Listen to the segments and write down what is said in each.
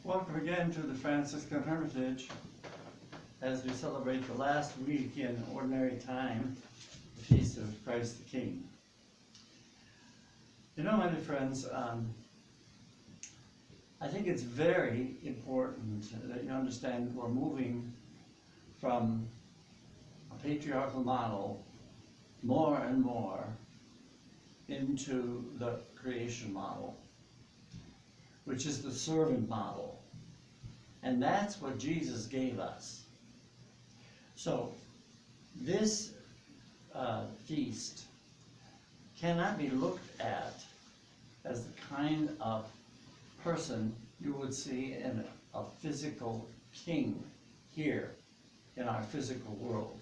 Welcome again to the Franciscan Hermitage as we celebrate the last week in Ordinary Time, the Feast of Christ the King. You know, my dear friends, I think it's very important that you understand we're moving from a patriarchal model more and more into the creation model, which is the servant model. And that's what Jesus gave us. So this feast cannot be looked at as the kind of person you would see in a physical king here in our physical world.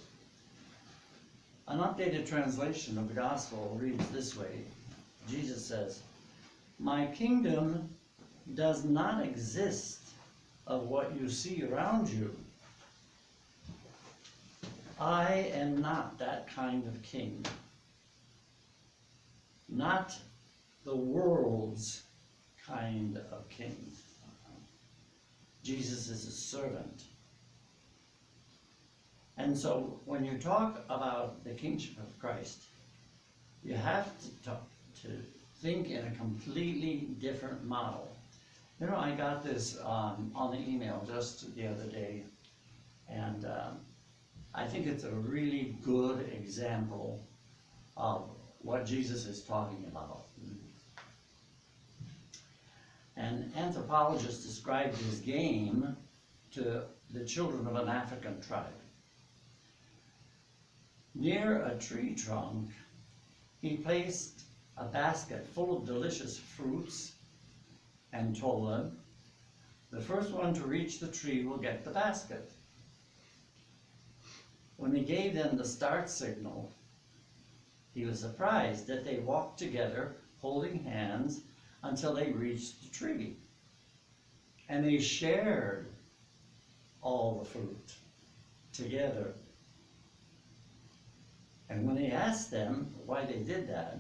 An updated translation of the gospel reads this way. Jesus says, "My kingdom does not exist of what you see around you. I am not that kind of king, not the world's kind of king." Jesus is a servant. And so when you talk about the kingship of Christ, you have to think in a completely different model. You know, I got this on the email just the other day, and I think it's a really good example of what Jesus is talking about. An anthropologist described his game to the children of an African tribe. Near a tree trunk, he placed a basket full of delicious fruits and told them, "The first one to reach the tree will get the basket." When he gave them the start signal, he was surprised that they walked together, holding hands, until they reached the tree. And they shared all the fruit together. And when he asked them why they did that,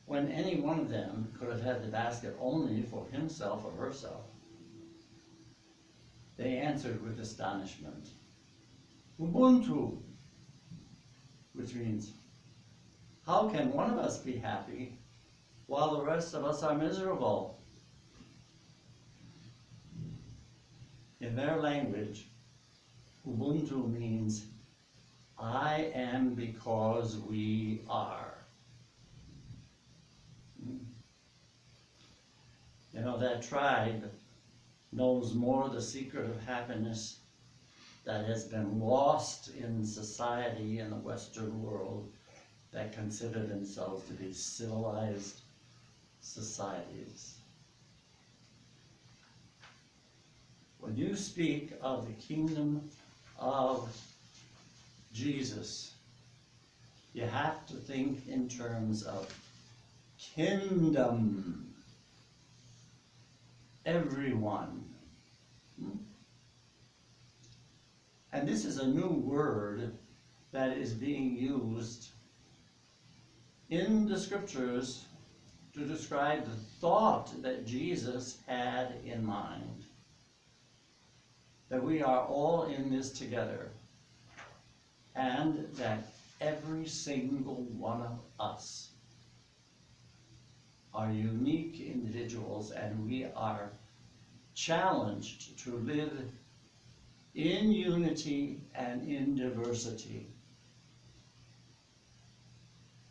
when any one of them could have had the basket only for himself or herself, they answered with astonishment, "Ubuntu," which means, how can one of us be happy while the rest of us are miserable? In their language, Ubuntu means, I am because we are. You know, that tribe knows more the secret of happiness that has been lost in society in the Western world that consider themselves to be civilized societies. When you speak of the kingdom of Jesus, you have to think in terms of kingdom. Everyone. And this is a new word that is being used in the scriptures to describe the thought that Jesus had in mind. That we are all in this together. And that every single one of us are unique individuals, and we are challenged to live in unity and in diversity.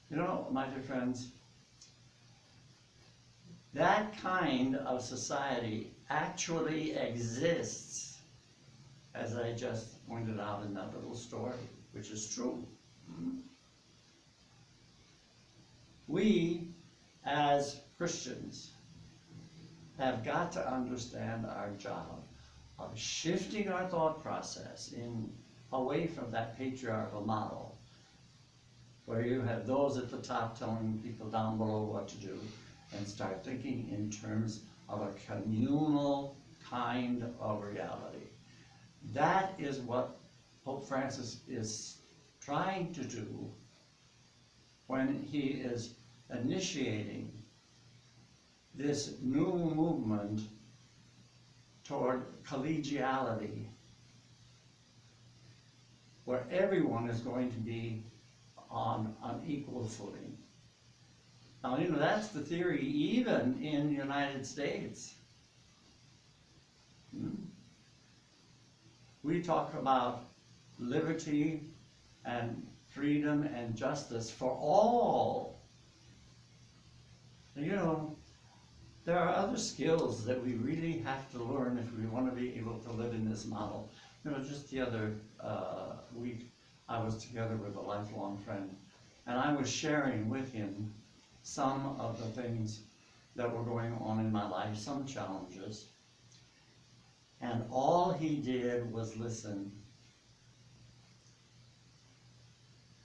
You know, my dear friends, that kind of society actually exists, as I just pointed out in that little story, which is true. We, as Christians, have got to understand our job of shifting our thought process away from that patriarchal model, where you have those at the top telling people down below what to do, and start thinking in terms of a communal kind of reality. That is what Pope Francis is trying to do when he is initiating this new movement toward collegiality, where everyone is going to be on an equal footing. Now, you know, that's the theory even in the United States. We talk about liberty and freedom and justice for all. You know, there are other skills that we really have to learn if we want to be able to live in this model. You know, just the other week, I was together with a lifelong friend, and I was sharing with him some of the things that were going on in my life, some challenges. And all he did was listen.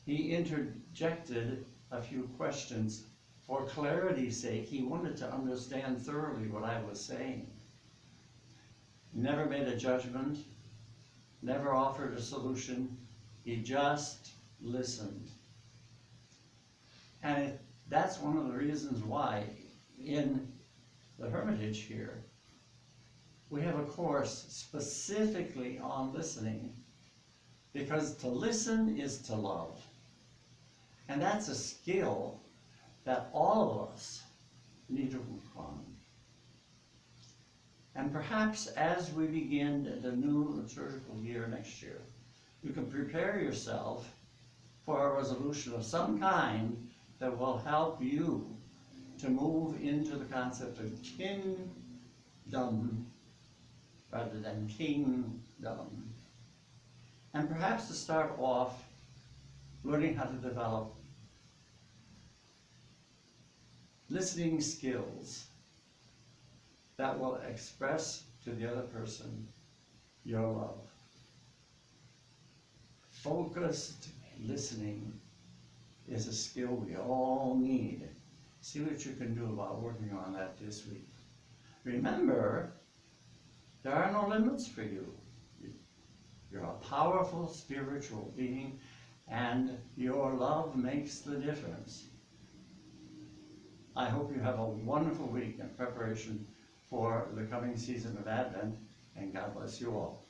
He interjected a few questions for clarity's sake. He wanted to understand thoroughly what I was saying. He never made a judgment, never offered a solution. He just listened. And that's one of the reasons why in the Hermitage here, we have a course specifically on listening, because to listen is to love. And that's a skill that all of us need to work on. And perhaps as we begin the new liturgical year next year, you can prepare yourself for a resolution of some kind that will help you to move into the concept of kingdom rather than kingdom. And perhaps to start off learning how to develop listening skills that will express to the other person your love. Focused listening is a skill we all need. See what you can do about working on that this week. Remember, there are no limits for you. You're a powerful spiritual being, and your love makes the difference. I hope you have a wonderful week in preparation for the coming season of Advent, and God bless you all.